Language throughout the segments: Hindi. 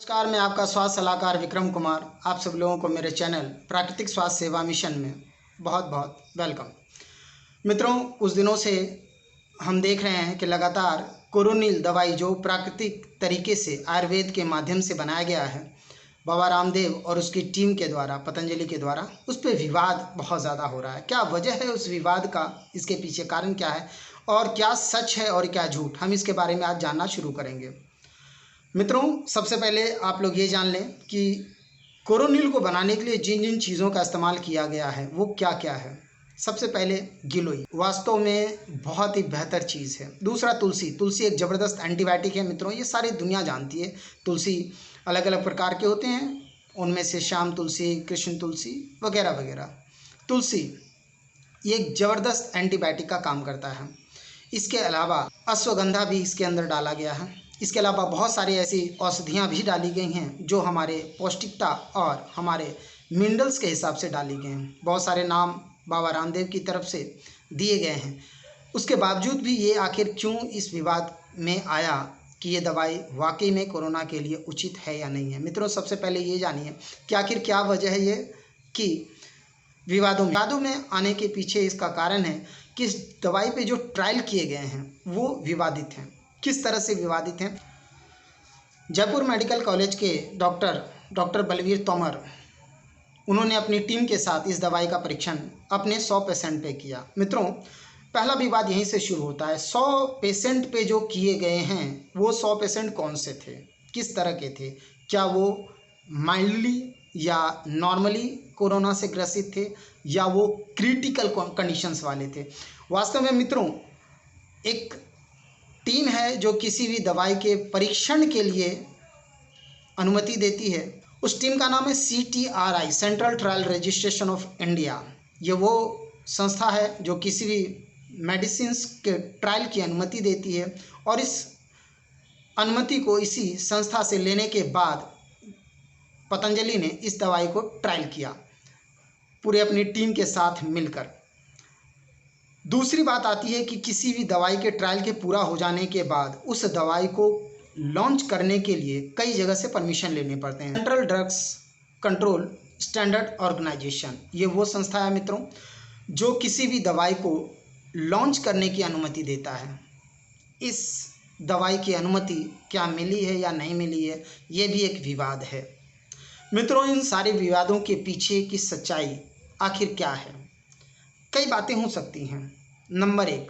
नमस्कार, मैं आपका स्वास्थ्य सलाहकार विक्रम कुमार। आप सब लोगों को मेरे चैनल प्राकृतिक स्वास्थ्य सेवा मिशन में बहुत बहुत वेलकम। मित्रों, कुछ दिनों से हम देख रहे हैं कि लगातार कोरोनिल दवाई जो प्राकृतिक तरीके से आयुर्वेद के माध्यम से बनाया गया है, बाबा रामदेव और उसकी टीम के द्वारा, पतंजलि के द्वारा, उस पर विवाद बहुत ज़्यादा हो रहा है। क्या वजह है उस विवाद का, इसके पीछे कारण क्या है और क्या सच है और क्या झूठ, हम इसके बारे में आज जानना शुरू करेंगे। मित्रों, सबसे पहले आप लोग ये जान लें कि कोरोनिल को बनाने के लिए जिन जिन चीज़ों का इस्तेमाल किया गया है वो क्या क्या है। सबसे पहले गिलोय, वास्तव में बहुत ही बेहतर चीज़ है। दूसरा तुलसी, तुलसी एक ज़बरदस्त एंटीबायोटिक है। मित्रों, ये सारी दुनिया जानती है। तुलसी अलग अलग प्रकार के होते हैं, उनमें से श्याम तुलसी, कृष्ण तुलसी वगैरह वगैरह। तुलसी ये एक ज़बरदस्त एंटीबायोटिक का काम करता है। इसके अलावा अश्वगंधा भी इसके अंदर डाला गया है। इसके अलावा बहुत सारी ऐसी औषधियाँ भी डाली गई हैं जो हमारे पौष्टिकता और हमारे मिनरल्स के हिसाब से डाली गई हैं। बहुत सारे नाम बाबा रामदेव की तरफ से दिए गए हैं। उसके बावजूद भी ये आखिर क्यों इस विवाद में आया कि ये दवाई वाकई में कोरोना के लिए उचित है या नहीं है। मित्रों, सबसे पहले ये जानिए कि आखिर क्या वजह है ये कि विवादों में आने के पीछे इसका कारण है कि इस दवाई पे जो ट्रायल किए गए हैं वो विवादित हैं। किस तरह से विवादित हैं? जयपुर मेडिकल कॉलेज के डॉक्टर बलवीर तोमर, उन्होंने अपनी टीम के साथ इस दवाई का परीक्षण अपने 100 पेशेंट पे किया। मित्रों, पहला विवाद यहीं से शुरू होता है। 100 पेशेंट पे जो किए गए हैं वो 100 पेशेंट कौन से थे, किस तरह के थे? क्या वो माइल्डली या नॉर्मली कोरोना से ग्रसित थे या वो क्रिटिकल कंडीशंस वाले थे? वास्तव में मित्रों, एक टीम है जो किसी भी दवाई के परीक्षण के लिए अनुमति देती है। उस टीम का नाम है CTRI, central trial registration of India. ये वो संस्था है जो किसी भी मेडिसिन्स के ट्रायल की अनुमति देती है और इस अनुमति को इसी संस्था से लेने के बाद पतंजलि ने इस दवाई को ट्रायल किया पूरे अपनी टीम के साथ मिलकर। दूसरी बात आती है कि किसी भी दवाई के ट्रायल के पूरा हो जाने के बाद उस दवाई को लॉन्च करने के लिए कई जगह से परमिशन लेने पड़ते हैं। Central drugs control standard organisation, ये वो संस्था है मित्रों जो किसी भी दवाई को लॉन्च करने की अनुमति देता है। इस दवाई की अनुमति क्या मिली है या नहीं मिली है, ये भी एक विवाद है। मित्रों, इन सारे विवादों के पीछे की सच्चाई आखिर क्या है? कई बातें हो सकती हैं। नंबर 1,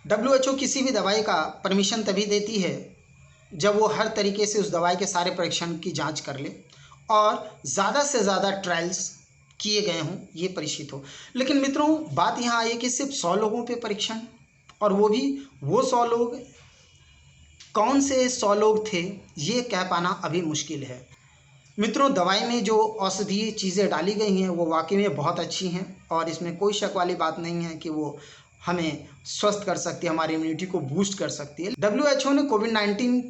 WHO किसी भी दवाई का परमिशन तभी देती है जब वो हर तरीके से उस दवाई के सारे परीक्षण की जांच कर ले और ज़्यादा से ज़्यादा ट्रायल्स किए गए हों, ये परिचित हो। लेकिन मित्रों, बात यहाँ आई कि सिर्फ 100 लोगों पे परीक्षण, और वो भी वो 100 लोग, कौन से 100 लोग थे ये कह पाना अभी मुश्किल है। मित्रों, दवाई में जो औषधीय चीज़ें डाली गई हैं वो वाकई में बहुत अच्छी हैं और इसमें कोई शक वाली बात नहीं है कि वो हमें स्वस्थ कर सकती है, हमारी इम्यूनिटी को बूस्ट कर सकती है। WHO ने कोविड-19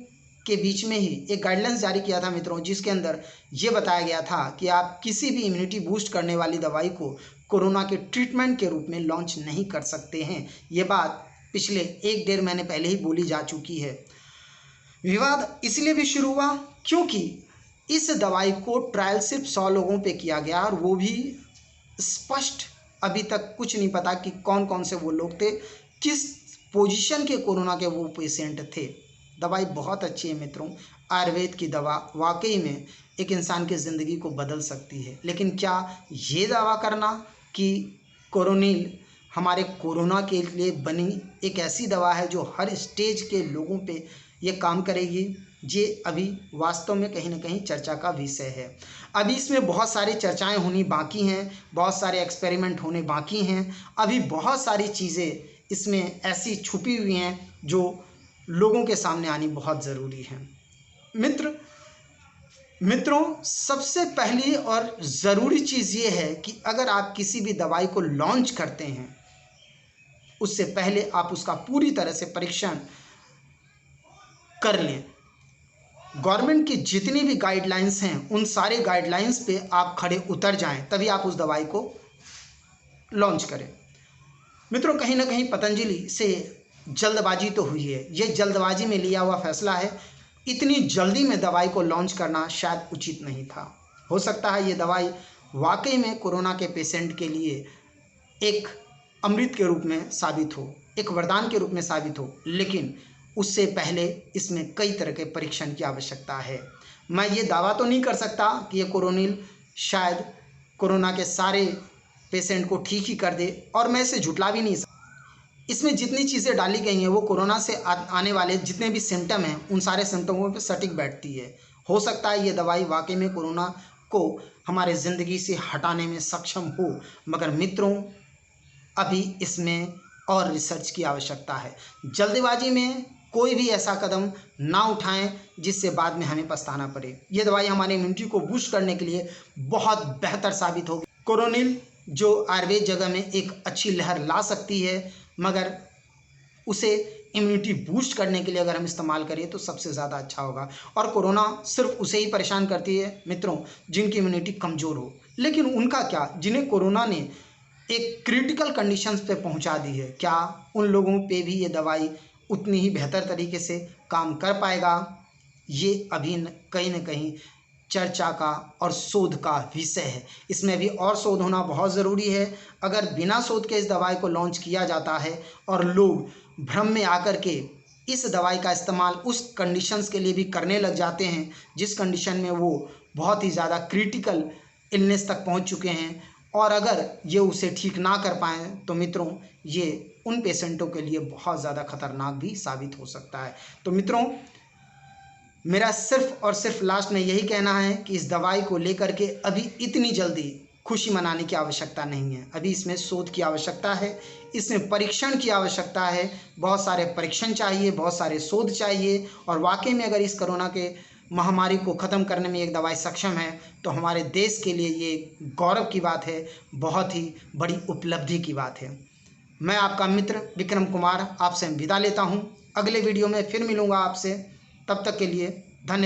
के बीच में ही एक गाइडलाइंस जारी किया था मित्रों, जिसके अंदर ये बताया गया था कि आप किसी भी इम्यूनिटी बूस्ट करने वाली दवाई को कोरोना के ट्रीटमेंट के रूप में लॉन्च नहीं कर सकते हैं। ये बात पिछले 1-1.5 महीने पहले ही बोली जा चुकी है। विवाद इसलिए भी शुरू हुआ क्योंकि इस दवाई को ट्रायल सिर्फ 100 लोगों पे किया गया और वो भी स्पष्ट अभी तक कुछ नहीं पता कि कौन कौन से वो लोग थे, किस पोजीशन के कोरोना के वो पेशेंट थे। दवाई बहुत अच्छी है मित्रों। आयुर्वेद की दवा वाकई में एक इंसान की ज़िंदगी को बदल सकती है। लेकिन क्या ये दावा करना कि कोरोनिल हमारे कोरोना के लिए बनी एक ऐसी दवा है जो हर स्टेज के लोगों पे ये काम करेगी, ये अभी वास्तव में कहीं ना कहीं चर्चा का विषय है। अभी इसमें बहुत सारी चर्चाएं होनी बाकी हैं, बहुत सारे एक्सपेरिमेंट होने बाकी हैं। अभी बहुत सारी चीज़ें इसमें ऐसी छुपी हुई हैं जो लोगों के सामने आनी बहुत ज़रूरी है। मित्रों, सबसे पहली और ज़रूरी चीज़ ये है कि अगर आप किसी भी दवाई को लॉन्च करते हैं उससे पहले आप उसका पूरी तरह से परीक्षण कर लें। गवर्नमेंट की जितनी भी गाइडलाइंस हैं उन सारे गाइडलाइंस पे आप खड़े उतर जाएं, तभी आप उस दवाई को लॉन्च करें। मित्रों, कहीं ना कहीं पतंजलि से जल्दबाजी तो हुई है। ये जल्दबाजी में लिया हुआ फैसला है। इतनी जल्दी में दवाई को लॉन्च करना शायद उचित नहीं था। हो सकता है ये दवाई वाकई में कोरोना के पेशेंट के लिए एक अमृत के रूप में साबित हो, एक वरदान के रूप में साबित हो, लेकिन उससे पहले इसमें कई तरह के परीक्षण की आवश्यकता है। मैं ये दावा तो नहीं कर सकता कि ये कोरोनिल शायद कोरोना के सारे पेशेंट को ठीक ही कर दे, और मैं इसे झुटला भी नहीं सकता। इसमें जितनी चीज़ें डाली गई हैं वो कोरोना से आने वाले जितने भी सिम्टम हैं उन सारे सिम्टमों पर सटीक बैठती है। हो सकता है ये दवाई वाकई में कोरोना को हमारे ज़िंदगी से हटाने में सक्षम हो, मगर मित्रों अभी इसमें और रिसर्च की आवश्यकता है। जल्दबाजी में कोई भी ऐसा कदम ना उठाएं जिससे बाद में हमें पछताना पड़े। ये दवाई हमारी इम्यूनिटी को बूस्ट करने के लिए बहुत बेहतर साबित होगी। कोरोनिल जो आयुर्वेद जगह में एक अच्छी लहर ला सकती है, मगर उसे इम्यूनिटी बूस्ट करने के लिए अगर हम इस्तेमाल करें तो सबसे ज़्यादा अच्छा होगा। और कोरोना सिर्फ उसे ही परेशान करती है मित्रों जिनकी इम्यूनिटी कमज़ोर हो, लेकिन उनका क्या, जिन्हें कोरोना ने एक क्रिटिकल कंडीशंस पे पहुंचा दी है, क्या उन लोगों पे भी ये दवाई उतनी ही बेहतर तरीके से काम कर पाएगा? ये अभी कहीं न कहीं चर्चा का और शोध का विषय है। इसमें भी और शोध होना बहुत ज़रूरी है। अगर बिना शोध के इस दवाई को लॉन्च किया जाता है और लोग भ्रम में आकर के इस दवाई का इस्तेमाल उस कंडीशंस के लिए भी करने लग जाते हैं जिस कंडीशन में वो बहुत ही ज़्यादा क्रिटिकल इलनेस तक पहुंच चुके हैं, और अगर ये उसे ठीक ना कर पाएँ तो मित्रों ये उन पेशेंटों के लिए बहुत ज़्यादा खतरनाक भी साबित हो सकता है। तो मित्रों मेरा सिर्फ और सिर्फ लास्ट में यही कहना है कि इस दवाई को लेकर के अभी इतनी जल्दी खुशी मनाने की आवश्यकता नहीं है। अभी इसमें शोध की आवश्यकता है, इसमें परीक्षण की आवश्यकता है। बहुत सारे परीक्षण चाहिए, बहुत सारे शोध चाहिए, और वाकई में अगर इस कोरोना के महामारी को ख़त्म करने में एक दवाई सक्षम है तो हमारे देश के लिए ये गौरव की बात है, बहुत ही बड़ी उपलब्धि की बात है। मैं आपका मित्र विक्रम कुमार आपसे विदा लेता हूँ। अगले वीडियो में फिर मिलूँगा आपसे, तब तक के लिए धन्यवाद।